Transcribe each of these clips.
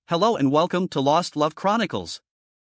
Hello and welcome to Lost Love Chronicles.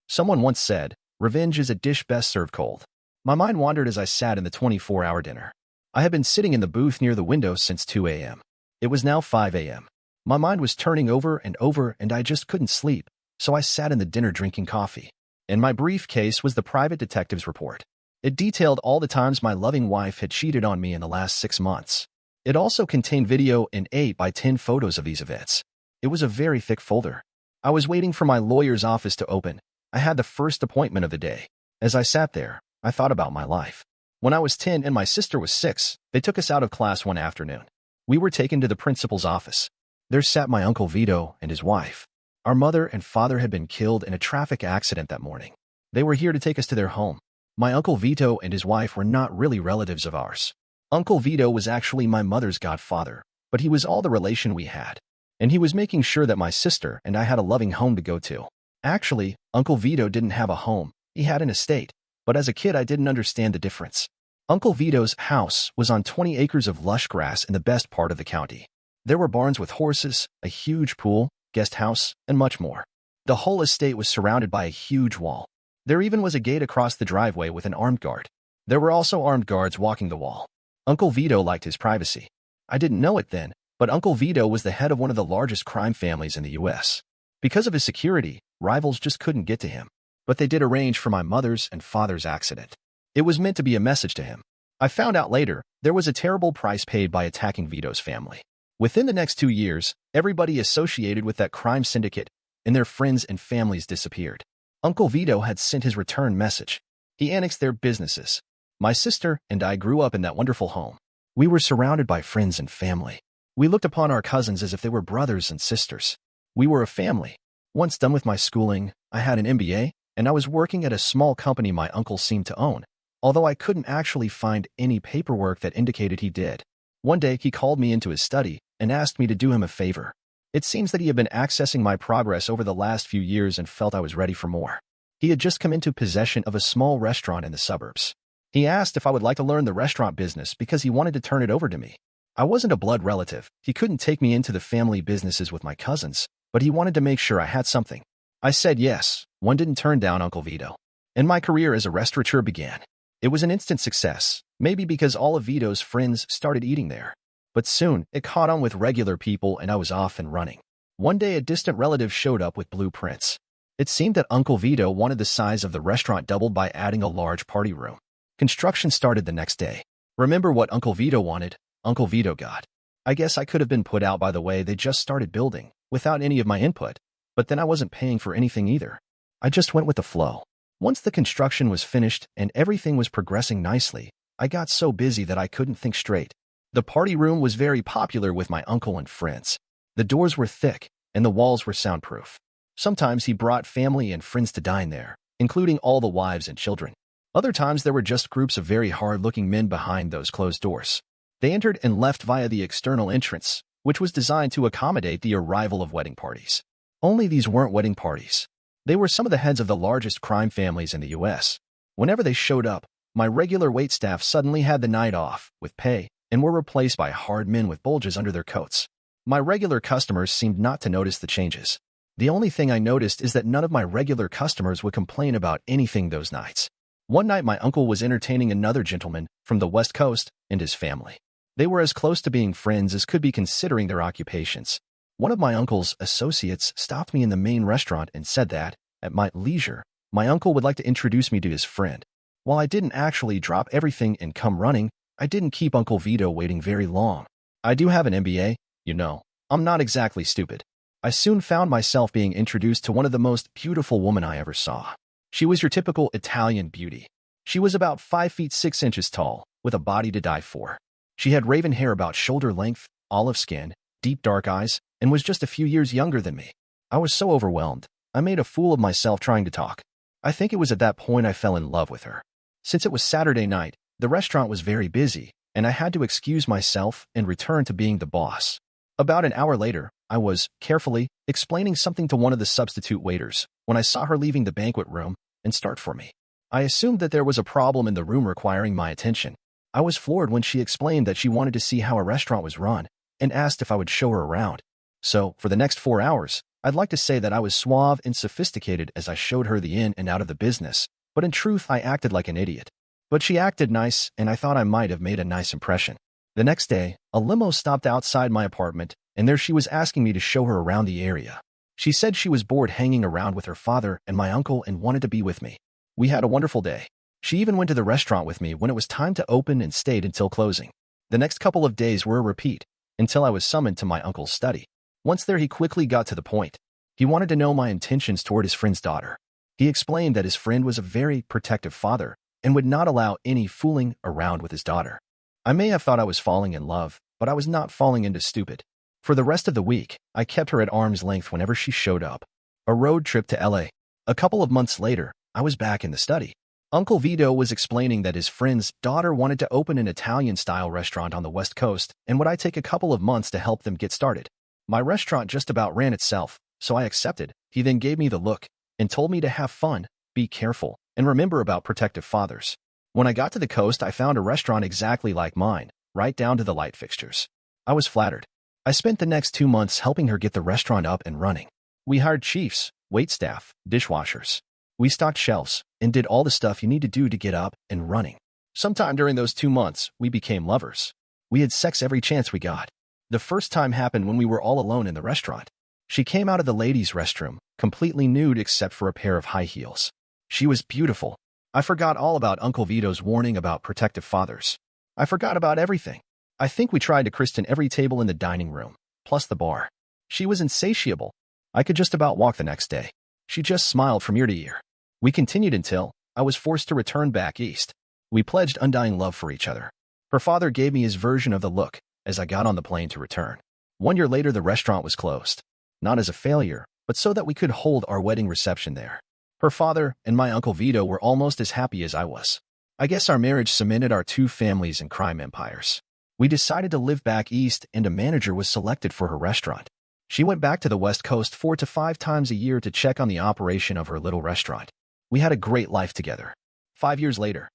Someone once said, revenge is a dish best served cold. My mind wandered as I sat in the 24-hour dinner. I had been sitting in the booth near the window since 2 a.m. It was now 5 a.m. My mind was turning over and I just couldn't sleep, so I sat in the dinner drinking coffee. In my briefcase was the private detective's report. It detailed all the times my loving wife had cheated on me in the last 6 months. It also contained video and 8 by 10 photos of these events. It was a very thick folder. I was waiting for my lawyer's office to open. I had the first appointment of the day. As I sat there, I thought about my life. When I was 10 and my sister was 6, they took us out of class one afternoon. We were taken to the principal's office. There sat my Uncle Vito and his wife. Our mother and father had been killed in a traffic accident that morning. They were here to take us to their home. My Uncle Vito and his wife were not really relatives of ours. Uncle Vito was actually my mother's godfather, but he was all the relation we had. And he was making sure that my sister and I had a loving home to go to. Actually, Uncle Vito didn't have a home. He had an estate. But as a kid, I didn't understand the difference. Uncle Vito's house was on 20 acres of lush grass in the best part of the county. There were barns with horses, a huge pool, guest house, and much more. The whole estate was surrounded by a huge wall. There even was a gate across the driveway with an armed guard. There were also armed guards walking the wall. Uncle Vito liked his privacy. I didn't know it then, but Uncle Vito was the head of one of the largest crime families in the U.S. Because of his security, rivals just couldn't get to him. But they did arrange for my mother's and father's accident. It was meant to be a message to him. I found out later, there was a terrible price paid by attacking Vito's family. Within the next 2 years, everybody associated with that crime syndicate and their friends and families disappeared. Uncle Vito had sent his return message. He annexed their businesses. My sister and I grew up in that wonderful home. We were surrounded by friends and family. We looked upon our cousins as if they were brothers and sisters. We were a family. Once done with my schooling, I had an MBA, and I was working at a small company my uncle seemed to own, although I couldn't actually find any paperwork that indicated he did. One day, he called me into his study and asked me to do him a favor. It seems that he had been accessing my progress over the last few years and felt I was ready for more. He had just come into possession of a small restaurant in the suburbs. He asked if I would like to learn the restaurant business because he wanted to turn it over to me. I wasn't a blood relative. He couldn't take me into the family businesses with my cousins, but he wanted to make sure I had something. I said yes. One didn't turn down Uncle Vito. And my career as a restaurateur began. It was an instant success, maybe because all of Vito's friends started eating there. But soon, it caught on with regular people and I was off and running. One day, a distant relative showed up with blueprints. It seemed that Uncle Vito wanted the size of the restaurant doubled by adding a large party room. Construction started the next day. Remember what Uncle Vito wanted? Uncle Vito got. I guess I could have been put out by the way they just started building, without any of my input, but then I wasn't paying for anything either. I just went with the flow. Once the construction was finished and everything was progressing nicely, I got so busy that I couldn't think straight. The party room was very popular with my uncle and friends. The doors were thick, and the walls were soundproof. Sometimes he brought family and friends to dine there, including all the wives and children. Other times there were just groups of very hard-looking men behind those closed doors. They entered and left via the external entrance, which was designed to accommodate the arrival of wedding parties. Only these weren't wedding parties. They were some of the heads of the largest crime families in the U.S. Whenever they showed up, my regular waitstaff suddenly had the night off, with pay, and were replaced by hard men with bulges under their coats. My regular customers seemed not to notice the changes. The only thing I noticed is that none of my regular customers would complain about anything those nights. One night my uncle was entertaining another gentleman from the West Coast and his family. They were as close to being friends as could be considering their occupations. One of my uncle's associates stopped me in the main restaurant and said that, at my leisure, my uncle would like to introduce me to his friend. While I didn't actually drop everything and come running, I didn't keep Uncle Vito waiting very long. I do have an MBA, you know. I'm not exactly stupid. I soon found myself being introduced to one of the most beautiful women I ever saw. She was your typical Italian beauty. She was about 5 feet 6 inches tall, with a body to die for. She had raven hair about shoulder length, olive skin, deep dark eyes, and was just a few years younger than me. I was so overwhelmed, I made a fool of myself trying to talk. I think it was at that point I fell in love with her. Since it was Saturday night, the restaurant was very busy, and I had to excuse myself and return to being the boss. About an hour later, I was, carefully, explaining something to one of the substitute waiters when I saw her leaving the banquet room and start for me. I assumed that there was a problem in the room requiring my attention. I was floored when she explained that she wanted to see how a restaurant was run and asked if I would show her around. So, for the next 4 hours, I'd like to say that I was suave and sophisticated as I showed her the in and out of the business, but in truth I acted like an idiot. But she acted nice, and I thought I might have made a nice impression. The next day, a limo stopped outside my apartment, and there she was asking me to show her around the area. She said she was bored hanging around with her father and my uncle and wanted to be with me. We had a wonderful day. She even went to the restaurant with me when it was time to open and stayed until closing. The next couple of days were a repeat, until I was summoned to my uncle's study. Once there, he quickly got to the point. He wanted to know my intentions toward his friend's daughter. He explained that his friend was a very protective father and would not allow any fooling around with his daughter. I may have thought I was falling in love, but I was not falling into stupid. For the rest of the week, I kept her at arm's length whenever she showed up. A road trip to LA. A couple of months later, I was back in the study. Uncle Vito was explaining that his friend's daughter wanted to open an Italian-style restaurant on the West Coast, and would I take a couple of months to help them get started. My restaurant just about ran itself, so I accepted. He then gave me the look and told me to have fun, be careful, and remember about protective fathers. When I got to the coast, I found a restaurant exactly like mine, right down to the light fixtures. I was flattered. I spent the next 2 months helping her get the restaurant up and running. We hired chiefs, waitstaff, dishwashers. We stocked shelves and did all the stuff you need to do to get up and running. Sometime during those 2 months, we became lovers. We had sex every chance we got. The first time happened when we were all alone in the restaurant. She came out of the ladies' restroom, completely nude except for a pair of high heels. She was beautiful. I forgot all about Uncle Vito's warning about protective fathers. I forgot about everything. I think we tried to christen every table in the dining room, plus the bar. She was insatiable. I could just about walk the next day. She just smiled from ear to ear. We continued until I was forced to return back east. We pledged undying love for each other. Her father gave me his version of the look as I got on the plane to return. 1 year later, the restaurant was closed. Not as a failure, but so that we could hold our wedding reception there. Her father and my Uncle Vito were almost as happy as I was. I guess our marriage cemented our two families and crime empires. We decided to live back east, and a manager was selected for her restaurant. She went back to the West Coast 4 to 5 times a year to check on the operation of her little restaurant. We had a great life together. 5 years later,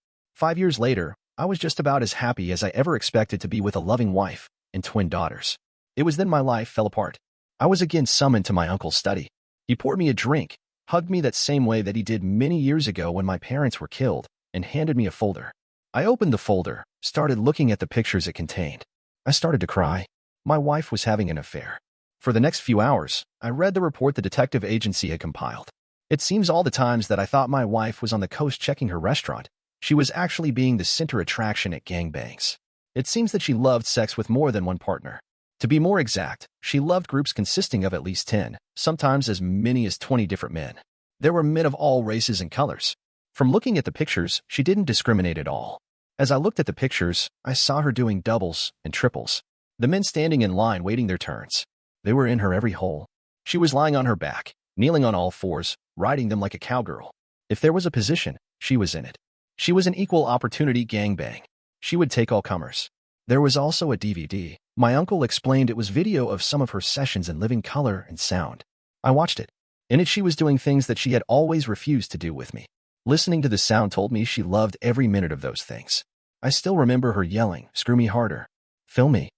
I was just about as happy as I ever expected to be with a loving wife and twin daughters. It was then my life fell apart. I was again summoned to my uncle's study. He poured me a drink, hugged me that same way that he did many years ago when my parents were killed, and handed me a folder. I opened the folder, started looking at the pictures it contained. I started to cry. My wife was having an affair. For the next few hours, I read the report the detective agency had compiled. It seems all the times that I thought my wife was on the coast checking her restaurant, she was actually being the center attraction at gangbangs. It seems that she loved sex with more than one partner. To be more exact, she loved groups consisting of at least 10, sometimes as many as 20 different men. There were men of all races and colors. From looking at the pictures, she didn't discriminate at all. As I looked at the pictures, I saw her doing doubles and triples. The men standing in line waiting their turns. They were in her every hole. She was lying on her back, kneeling on all fours, riding them like a cowgirl. If there was a position, she was in it. She was an equal opportunity gangbang. She would take all comers. There was also a DVD. My uncle explained it was video of some of her sessions in living color and sound. I watched it. In it, she was doing things that she had always refused to do with me. Listening to the sound told me she loved every minute of those things. I still remember her yelling, "Screw me harder. Fill me."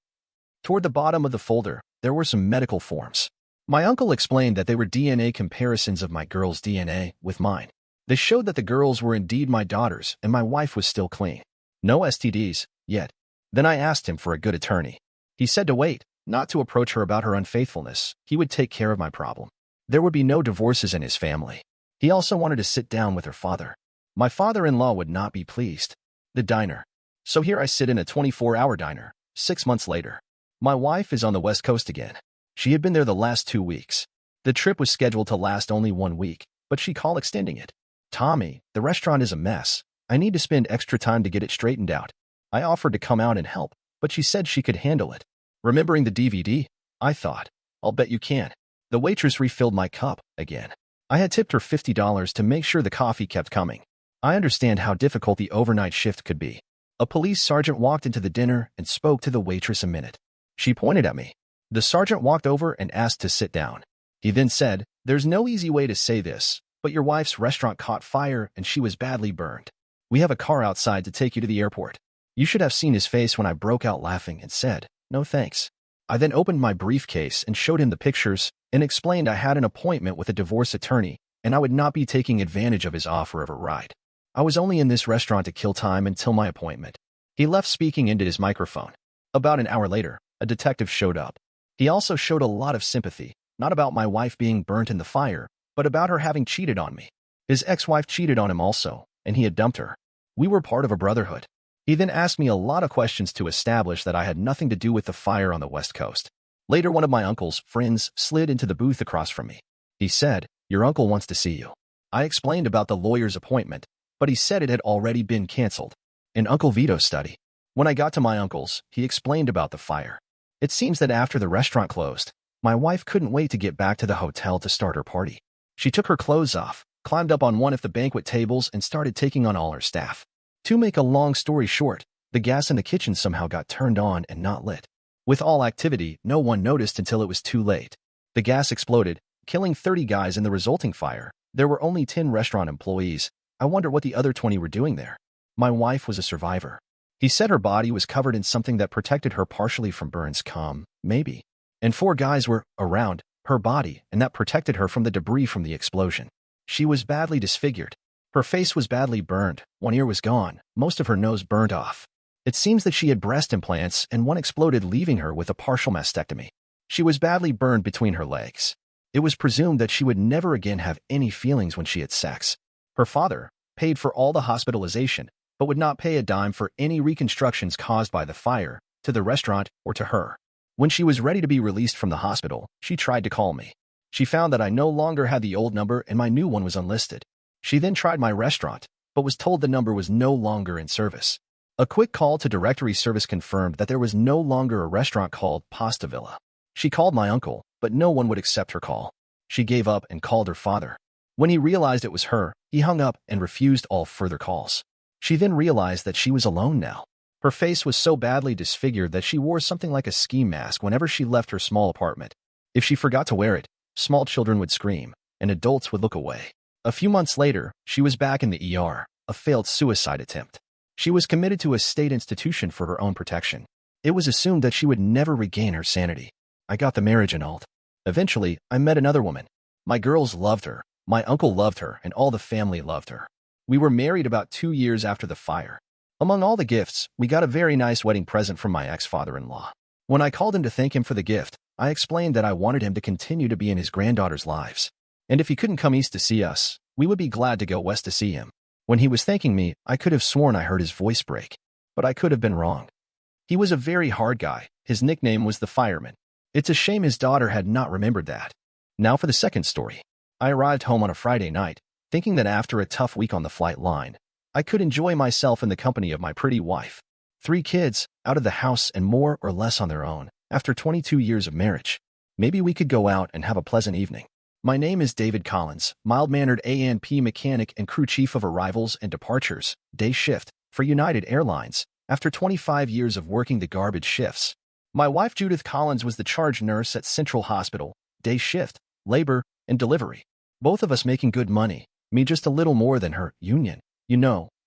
Toward the bottom of the folder, there were some medical forms. My uncle explained that they were DNA comparisons of my girl's DNA with mine. They showed that the girls were indeed my daughters and my wife was still clean. No STDs, yet. Then I asked him for a good attorney. He said to wait, not to approach her about her unfaithfulness. He would take care of my problem. There would be no divorces in his family. He also wanted to sit down with her father. My father-in-law would not be pleased. The diner. So here I sit in a 24-hour diner, 6 months later. My wife is on the West Coast again. She had been there the last 2 weeks. The trip was scheduled to last only 1 week, but she called extending it. "Tommy, the restaurant is a mess. I need to spend extra time to get it straightened out." I offered to come out and help, but she said she could handle it. Remembering the DVD, I thought, I'll bet you can. The waitress refilled my cup again. I had tipped her $50 to make sure the coffee kept coming. I understand how difficult the overnight shift could be. A police sergeant walked into the dinner and spoke to the waitress a minute. She pointed at me. The sergeant walked over and asked to sit down. He then said, "There's no easy way to say this, but your wife's restaurant caught fire and she was badly burned. We have a car outside to take you to the airport." You should have seen his face when I broke out laughing and said, "No thanks." I then opened my briefcase and showed him the pictures and explained I had an appointment with a divorce attorney and I would not be taking advantage of his offer of a ride. I was only in this restaurant to kill time until my appointment. He left speaking into his microphone. About an hour later, a detective showed up. He also showed a lot of sympathy, not about my wife being burnt in the fire, but about her having cheated on me. His ex-wife cheated on him also, and he had dumped her. We were part of a brotherhood. He then asked me a lot of questions to establish that I had nothing to do with the fire on the West Coast. Later, one of my uncle's friends slid into the booth across from me. He said, "Your uncle wants to see you." I explained about the lawyer's appointment, but he said it had already been canceled. An Uncle Vito study. When I got to my uncle's, he explained about the fire. It seems that after the restaurant closed, my wife couldn't wait to get back to the hotel to start her party. She took her clothes off, climbed up on one of the banquet tables, and started taking on all her staff. To make a long story short, the gas in the kitchen somehow got turned on and not lit. With all activity, no one noticed until it was too late. The gas exploded, killing 30 guys in the resulting fire. There were only 10 restaurant employees. I wonder what the other 20 were doing there. My wife was a survivor. He said her body was covered in something that protected her partially from burns, maybe. And 4 guys were around her body, and that protected her from the debris from the explosion. She was badly disfigured. Her face was badly burned, one ear was gone, most of her nose burned off. It seems that she had breast implants and one exploded, leaving her with a partial mastectomy. She was badly burned between her legs. It was presumed that she would never again have any feelings when she had sex. Her father paid for all the hospitalization, but would not pay a dime for any reconstructions caused by the fire, to the restaurant or to her. When she was ready to be released from the hospital, she tried to call me. She found that I no longer had the old number and my new one was unlisted. She then tried my restaurant, but was told the number was no longer in service. A quick call to directory service confirmed that there was no longer a restaurant called Pasta Villa. She called my uncle, but no one would accept her call. She gave up and called her father. When he realized it was her, he hung up and refused all further calls. She then realized that she was alone now. Her face was so badly disfigured that she wore something like a ski mask whenever she left her small apartment. If she forgot to wear it, small children would scream, and adults would look away. A few months later, she was back in the ER, a failed suicide attempt. She was committed to a state institution for her own protection. It was assumed that she would never regain her sanity. I got the marriage annulled. Eventually, I met another woman. My girls loved her, my uncle loved her, and all the family loved her. We were married about 2 years after the fire. Among all the gifts, we got a very nice wedding present from my ex-father-in-law. When I called him to thank him for the gift, I explained that I wanted him to continue to be in his granddaughter's lives. And if he couldn't come east to see us, we would be glad to go west to see him. When he was thanking me, I could have sworn I heard his voice break. But I could have been wrong. He was a very hard guy. His nickname was the Fireman. It's a shame his daughter had not remembered that. Now for the second story. I arrived home on a Friday night, thinking that after a tough week on the flight line, I could enjoy myself in the company of my pretty wife. 3 kids, out of the house and more or less on their own, after 22 years of marriage. Maybe we could go out and have a pleasant evening. My name is David Collins, mild-mannered A&P mechanic and crew chief of arrivals and departures, day shift, for United Airlines, after 25 years of working the garbage shifts. My wife Judith Collins was the charge nurse at Central Hospital, day shift, labor, and delivery. Both of us making good money, me just a little more than her, union,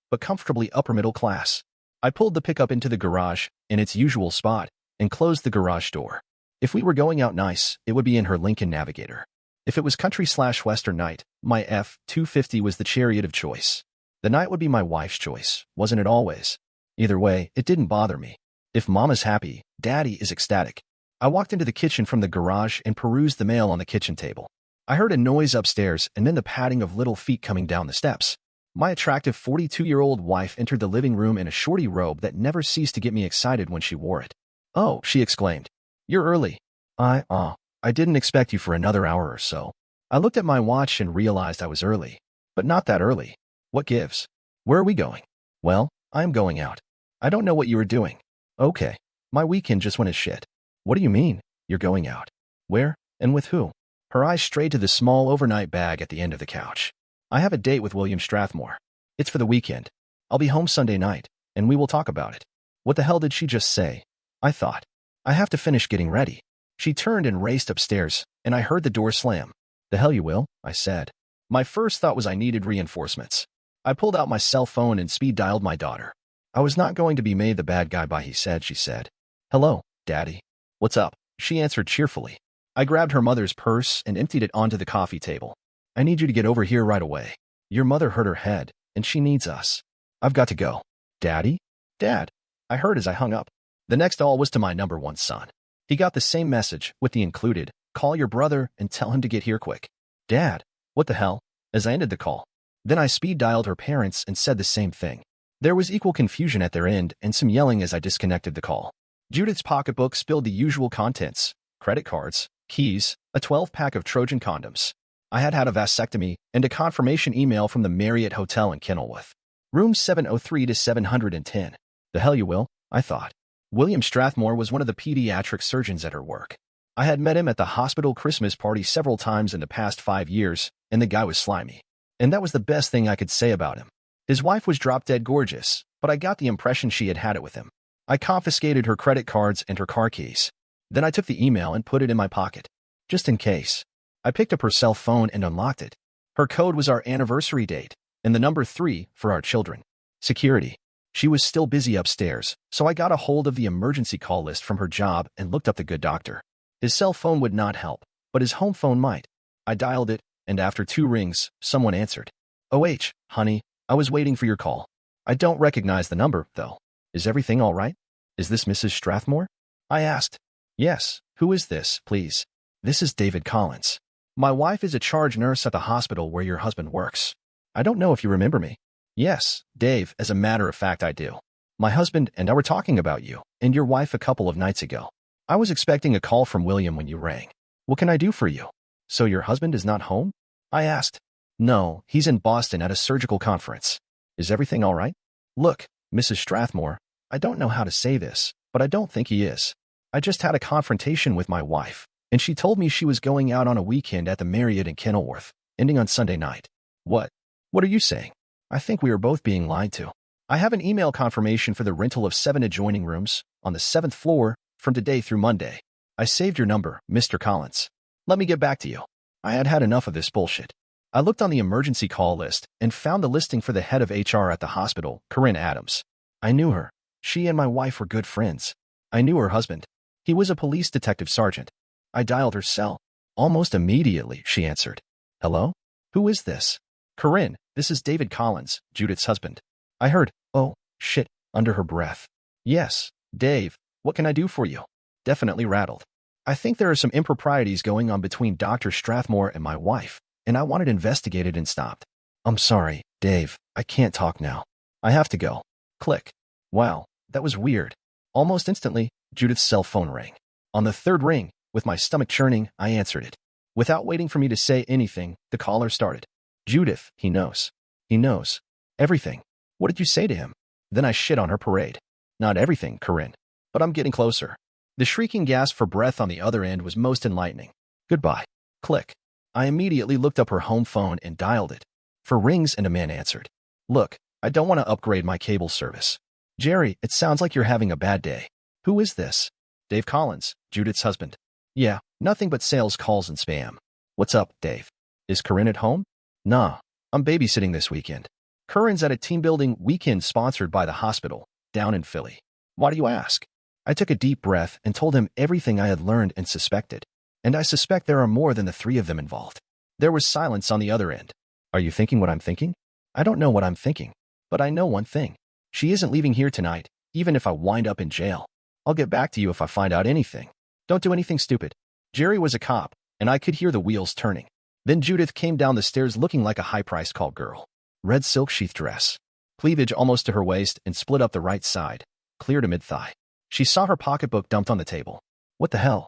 but comfortably upper middle class. I pulled the pickup into the garage, in its usual spot, and closed the garage door. If we were going out nice, it would be in her Lincoln Navigator. If it was country/western night, my F-250 was the chariot of choice. The night would be my wife's choice, wasn't it always? Either way, it didn't bother me. If Mama's happy, Daddy is ecstatic. I walked into the kitchen from the garage and perused the mail on the kitchen table. I heard a noise upstairs and then the padding of little feet coming down the steps. My attractive 42-year-old wife entered the living room in a shorty robe that never ceased to get me excited when she wore it. "Oh," she exclaimed. "You're early." I didn't expect you for another hour or so." I looked at my watch and realized I was early. But not that early. What gives? "Where are we going?" "Well, I'm going out." "I don't know what you were doing." "Okay. My weekend just went as shit." "What do you mean? You're going out? Where? And with who?" Her eyes strayed to the small overnight bag at the end of the couch. "I have a date with William Strathmore. It's for the weekend. I'll be home Sunday night, and we will talk about it." What the hell did she just say? I thought. I have to finish getting ready. She turned and raced upstairs, and I heard the door slam. "The hell you will," I said. My first thought was I needed reinforcements. I pulled out my cell phone and speed-dialed my daughter. I was not going to be made the bad guy by she said. "Hello, Daddy." "What's up?" she answered cheerfully. I grabbed her mother's purse and emptied it onto the coffee table. I need you to get over here right away. Your mother hurt her head, and she needs us. I've got to go. Daddy? Dad, I heard as I hung up. The next call was to my number one son. He got the same message with the included, call your brother and tell him to get here quick. Dad, what the hell? As I ended the call. Then I speed dialed her parents and said the same thing. There was equal confusion at their end and some yelling as I disconnected the call. Judith's pocketbook spilled the usual contents: credit cards, keys, a 12-pack of Trojan condoms. I had had a vasectomy and a confirmation email from the Marriott Hotel in Kenilworth. Rooms 703 to 710. The hell you will, I thought. William Strathmore was one of the pediatric surgeons at her work. I had met him at the hospital Christmas party several times in the past 5 years, and the guy was slimy. And that was the best thing I could say about him. His wife was drop-dead gorgeous, but I got the impression she had had it with him. I confiscated her credit cards and her car keys. Then I took the email and put it in my pocket, just in case. I picked up her cell phone and unlocked it. Her code was our anniversary date, and the number 3 for our children. Security. She was still busy upstairs, so I got a hold of the emergency call list from her job and looked up the good doctor. His cell phone would not help, but his home phone might. I dialed it, and after 2 rings, someone answered. "Oh, honey, I was waiting for your call. I don't recognize the number, though. Is everything all right? Is this Mrs. Strathmore?" I asked. "Yes. Who is this, please?" "This is David Collins. My wife is a charge nurse at the hospital where your husband works. I don't know if you remember me." "Yes, Dave, as a matter of fact I do. My husband and I were talking about you and your wife a couple of nights ago. I was expecting a call from William when you rang. What can I do for you?" "So your husband is not home?" I asked. "No, he's in Boston at a surgical conference." "Is everything all right?" "Look, Mrs. Strathmore, I don't know how to say this, but I don't think he is. I just had a confrontation with my wife, and she told me she was going out on a weekend at the Marriott in Kenilworth, ending on Sunday night." "What? What are you saying?" "I think we are both being lied to. I have an email confirmation for the rental of 7 adjoining rooms on the 7th floor from today through Monday. I saved your number, Mr. Collins. Let me get back to you." I had had enough of this bullshit. I looked on the emergency call list and found the listing for the head of HR at the hospital, Corinne Adams. I knew her. She and my wife were good friends. I knew her husband. He was a police detective sergeant. I dialed her cell. Almost immediately, she answered. "Hello? Who is this?" "Corinne, this is David Collins, Judith's husband." I heard, "Oh, shit," under her breath. "Yes, Dave, what can I do for you?" Definitely rattled. "I think there are some improprieties going on between Dr. Strathmore and my wife, and I want it investigated and stopped." "I'm sorry, Dave, I can't talk now. I have to go." Click. Wow, that was weird. Almost instantly, Judith's cell phone rang. On the 3rd ring, with my stomach churning, I answered it. Without waiting for me to say anything, the caller started. "Judith, he knows. He knows. Everything. What did you say to him?" Then I shit on her parade. "Not everything, Corinne. But I'm getting closer." The shrieking gasp for breath on the other end was most enlightening. "Goodbye." Click. I immediately looked up her home phone and dialed it. 4 rings and a man answered. "Look, I don't want to upgrade my cable service." "Jerry, it sounds like you're having a bad day." "Who is this?" "Dave Collins, Judith's husband." "Yeah, nothing but sales calls and spam." "What's up, Dave? Is Corinne at home?" "Nah, I'm babysitting this weekend. Corinne's at a team-building weekend sponsored by the hospital, down in Philly." "Why do you ask?" I took a deep breath and told him everything I had learned and suspected. And I suspect there are more than the 3 of them involved. There was silence on the other end. "Are you thinking what I'm thinking?" "I don't know what I'm thinking, but I know one thing. She isn't leaving here tonight, even if I wind up in jail. I'll get back to you if I find out anything. Don't do anything stupid." Jerry was a cop, and I could hear the wheels turning. Then Judith came down the stairs looking like a high-priced call girl. Red silk sheath dress. Cleavage almost to her waist and split up the right side, clear to mid-thigh. She saw her pocketbook dumped on the table. "What the hell?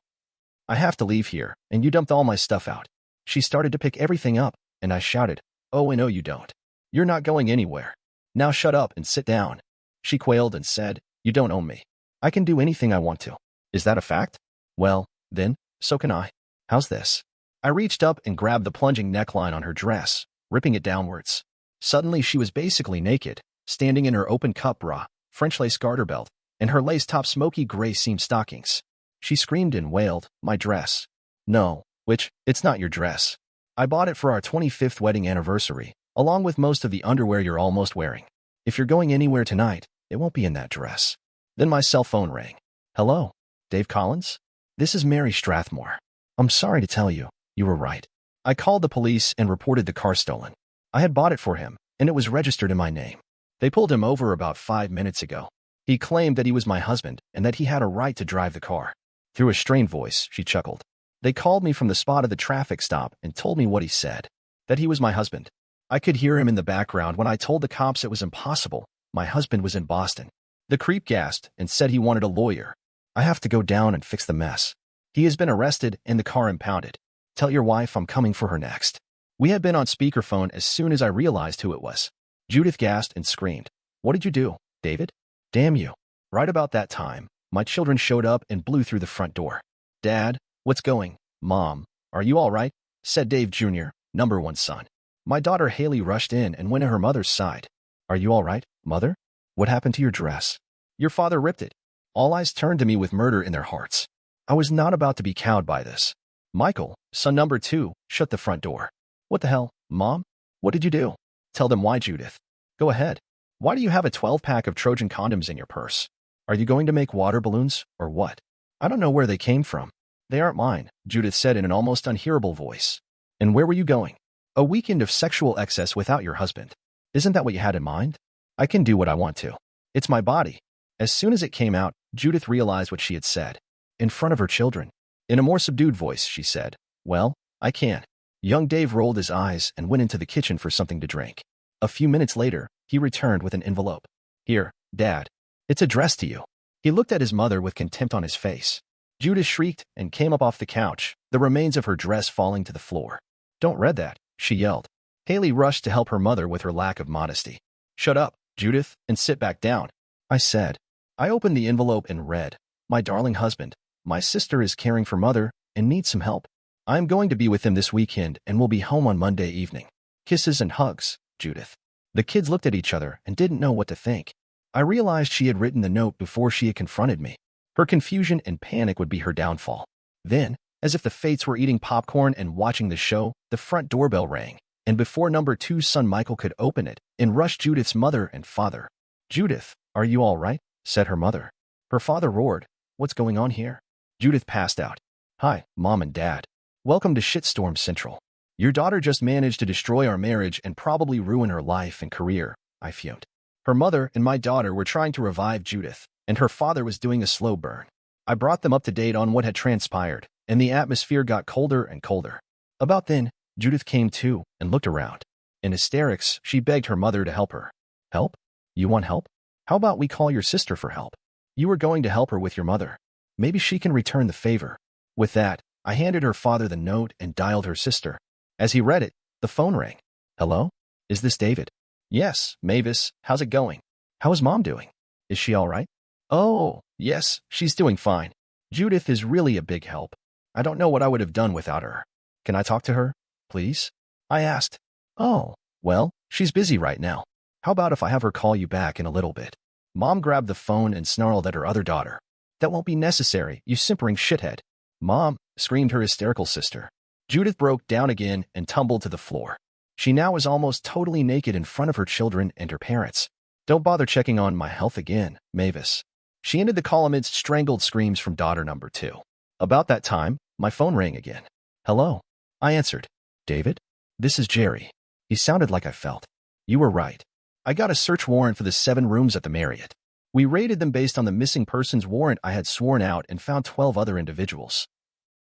I have to leave here, and you dumped all my stuff out." She started to pick everything up, and I shouted, "Oh, no you don't. You're not going anywhere. Now shut up and sit down." She quailed and said, "You don't own me. I can do anything I want to." "Is that a fact?" "Well, then, so can I. How's this?" I reached up and grabbed the plunging neckline on her dress, ripping it downwards. Suddenly she was basically naked, standing in her open cup bra, French lace garter belt, and her lace-top smoky gray seam stockings. She screamed and wailed, "My dress." "No, it's not your dress. I bought it for our 25th wedding anniversary, along with most of the underwear you're almost wearing. If you're going anywhere tonight, it won't be in that dress." Then my cell phone rang. "Hello, Dave Collins? This is Mary Strathmore. I'm sorry to tell you, you were right. I called the police and reported the car stolen. I had bought it for him, and it was registered in my name. They pulled him over about 5 minutes ago. He claimed that he was my husband and that he had a right to drive the car. Through a strained voice, she chuckled. They called me from the spot of the traffic stop and told me what he said, that he was my husband. I could hear him in the background when I told the cops it was impossible. My husband was in Boston. The creep gasped and said he wanted a lawyer. I have to go down and fix the mess. He has been arrested and the car impounded. Tell your wife I'm coming for her next. We had been on speakerphone as soon as I realized who it was. Judith gasped and screamed. What did you do, David? Damn you. Right about that time, my children showed up and blew through the front door. Dad, what's going? Mom, are you all right? Said Dave Jr., number one son. My daughter Haley rushed in and went to her mother's side. Are you all right, Mother? What happened to your dress? Your father ripped it. All eyes turned to me with murder in their hearts. I was not about to be cowed by this. Michael, son number 2, shut the front door. What the hell, Mom? What did you do? Tell them why, Judith. Go ahead. Why do you have a 12-pack of Trojan condoms in your purse? Are you going to make water balloons, or what? I don't know where they came from. They aren't mine, Judith said in an almost unhearable voice. And where were you going? A weekend of sexual excess without your husband. Isn't that what you had in mind? I can do what I want to. It's my body. As soon as it came out, Judith realized what she had said. In front of her children. In a more subdued voice, she said, Well, I can't. Young Dave rolled his eyes and went into the kitchen for something to drink. A few minutes later, he returned with an envelope. Here, Dad. It's addressed to you. He looked at his mother with contempt on his face. Judith shrieked and came up off the couch, the remains of her dress falling to the floor. Don't read that, she yelled. Haley rushed to help her mother with her lack of modesty. Shut up, Judith, and sit back down, I said. I opened the envelope and read, My darling husband, my sister is caring for Mother and needs some help. I am going to be with him this weekend and will be home on Monday evening. Kisses and hugs, Judith. The kids looked at each other and didn't know what to think. I realized she had written the note before she had confronted me. Her confusion and panic would be her downfall. Then, as if the fates were eating popcorn and watching the show, the front doorbell rang, and before number 2's son Michael could open it, in rushed Judith's mother and father. Judith, are you all right? Said her mother. Her father roared, What's going on here? Judith passed out. Hi, Mom and Dad. Welcome to Shitstorm Central. Your daughter just managed to destroy our marriage and probably ruin her life and career, I fumed. Her mother and my daughter were trying to revive Judith, and her father was doing a slow burn. I brought them up to date on what had transpired, and the atmosphere got colder and colder. About then, Judith came to and looked around. In hysterics, she begged her mother to help her. Help? You want help? How about we call your sister for help? You were going to help her with your mother. Maybe she can return the favor. With that, I handed her father the note and dialed her sister. As he read it, the phone rang. Hello? Is this David? Yes, Mavis. How's it going? How is Mom doing? Is she all right? Oh, yes, she's doing fine. Judith is really a big help. I don't know what I would have done without her. Can I talk to her, please? I asked. Oh, well, she's busy right now. How about if I have her call you back in a little bit? Mom grabbed the phone and snarled at her other daughter. That won't be necessary, you simpering shithead. Mom, screamed her hysterical sister. Judith broke down again and tumbled to the floor. She now was almost totally naked in front of her children and her parents. Don't bother checking on my health again, Mavis. She ended the call amidst strangled screams from daughter number 2. About that time, my phone rang again. Hello. I answered. David? This is Jerry. He sounded like I felt. You were right. I got a search warrant for the 7 rooms at the Marriott. We raided them based on the missing persons warrant I had sworn out and found 12 other individuals,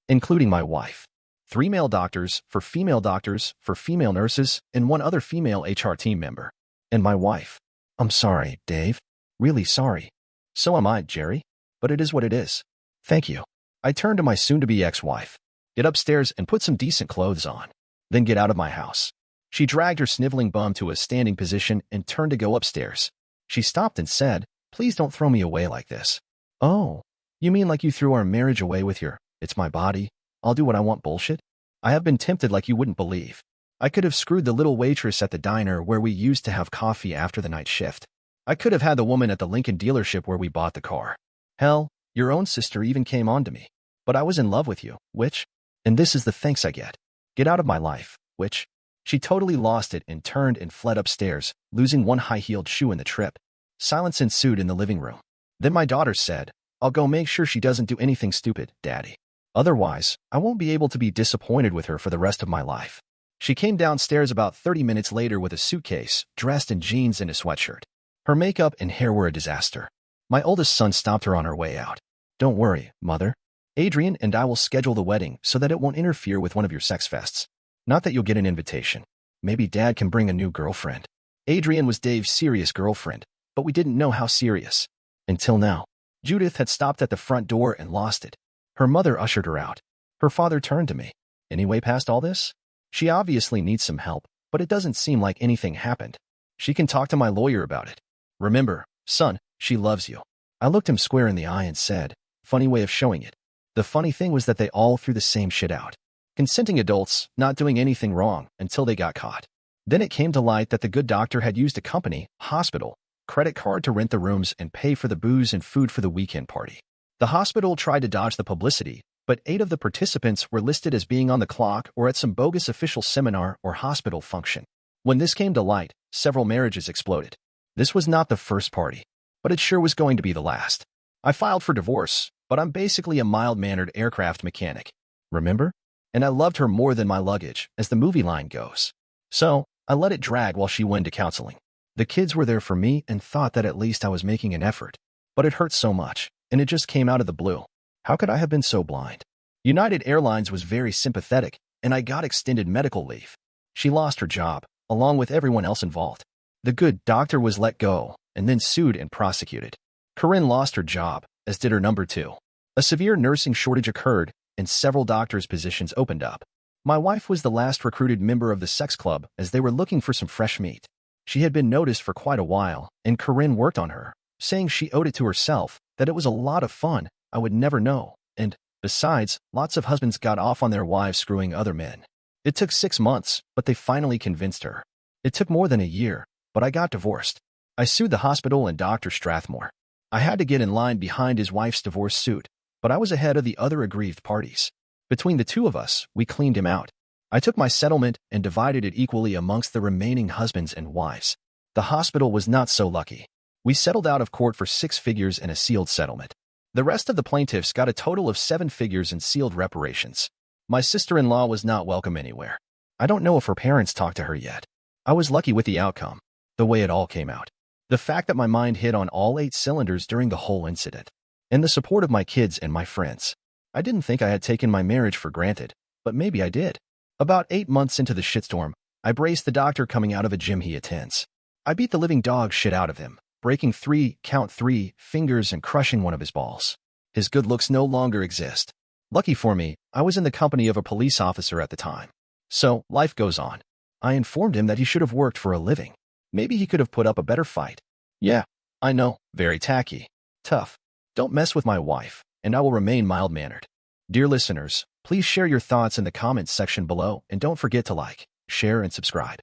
including my wife. 3 male doctors, for female nurses, and 1 other female HR team member. And my wife. I'm sorry, Dave. Really sorry. So am I, Jerry. But it is what it is. Thank you. I turned to my soon-to-be ex-wife. Get upstairs and put some decent clothes on. Then get out of my house. She dragged her sniveling bum to a standing position and turned to go upstairs. She stopped and said, Please don't throw me away like this. Oh, you mean like you threw our marriage away with your, it's my body, I'll do what I want bullshit? I have been tempted like you wouldn't believe. I could have screwed the little waitress at the diner where we used to have coffee after the night shift. I could have had the woman at the Lincoln dealership where we bought the car. Hell, your own sister even came on to me. But I was in love with you, which, and this is the thanks I get. Get out of my life, which. She totally lost it and turned and fled upstairs, losing 1 high-heeled shoe in the trip. Silence ensued in the living room. Then my daughter said, I'll go make sure she doesn't do anything stupid, Daddy. Otherwise, I won't be able to be disappointed with her for the rest of my life. She came downstairs about 30 minutes later with a suitcase, dressed in jeans and a sweatshirt. Her makeup and hair were a disaster. My oldest son stopped her on her way out. "Don't worry, Mother. Adrian and I will schedule the wedding so that it won't interfere with one of your sex fests. Not that you'll get an invitation. Maybe Dad can bring a new girlfriend." Adrian was Dave's serious girlfriend, but we didn't know how serious. Until now. Judith had stopped at the front door and lost it. Her mother ushered her out. Her father turned to me. "Anyway, past all this? She obviously needs some help, but it doesn't seem like anything happened. She can talk to my lawyer about it. Remember, son, she loves you." I looked him square in the eye and said, "Funny way of showing it." The funny thing was that they all threw the same shit out. Consenting adults, not doing anything wrong until they got caught. Then it came to light that the good doctor had used a company, hospital, credit card to rent the rooms and pay for the booze and food for the weekend party. The hospital tried to dodge the publicity, but 8 of the participants were listed as being on the clock or at some bogus official seminar or hospital function. When this came to light, several marriages exploded. This was not the first party, but it sure was going to be the last. I filed for divorce, but I'm basically a mild-mannered aircraft mechanic. Remember? And I loved her more than my luggage, as the movie line goes. So, I let it drag while she went to counseling. The kids were there for me and thought that at least I was making an effort. But it hurt so much, and it just came out of the blue. How could I have been so blind? United Airlines was very sympathetic, and I got extended medical leave. She lost her job, along with everyone else involved. The good doctor was let go, and then sued and prosecuted. Corinne lost her job, as did her number 2. A severe nursing shortage occurred, and several doctors' positions opened up. My wife was the last recruited member of the sex club, as they were looking for some fresh meat. She had been noticed for quite a while, and Corinne worked on her, saying she owed it to herself, that it was a lot of fun, I would never know, and, besides, lots of husbands got off on their wives screwing other men. It took 6 months, but they finally convinced her. It took more than a year, but I got divorced. I sued the hospital and Dr. Strathmore. I had to get in line behind his wife's divorce suit, but I was ahead of the other aggrieved parties. Between the 2 of us, we cleaned him out. I took my settlement and divided it equally amongst the remaining husbands and wives. The hospital was not so lucky. We settled out of court for 6 figures in a sealed settlement. The rest of the plaintiffs got a total of 7 figures in sealed reparations. My sister-in-law was not welcome anywhere. I don't know if her parents talked to her yet. I was lucky with the outcome, the way it all came out. The fact that my mind hit on all 8 cylinders during the whole incident. And the support of my kids and my friends. I didn't think I had taken my marriage for granted, but maybe I did. About 8 months into the shitstorm, I braced the doctor coming out of a gym he attends. I beat the living dog shit out of him, breaking 3 fingers and crushing one of his balls. His good looks no longer exist. Lucky for me, I was in the company of a police officer at the time. So, life goes on. I informed him that he should have worked for a living. Maybe he could have put up a better fight. Yeah, I know, very tacky. Tough. Don't mess with my wife, and I will remain mild-mannered. Dear listeners, please share your thoughts in the comments section below and don't forget to like, share, and subscribe.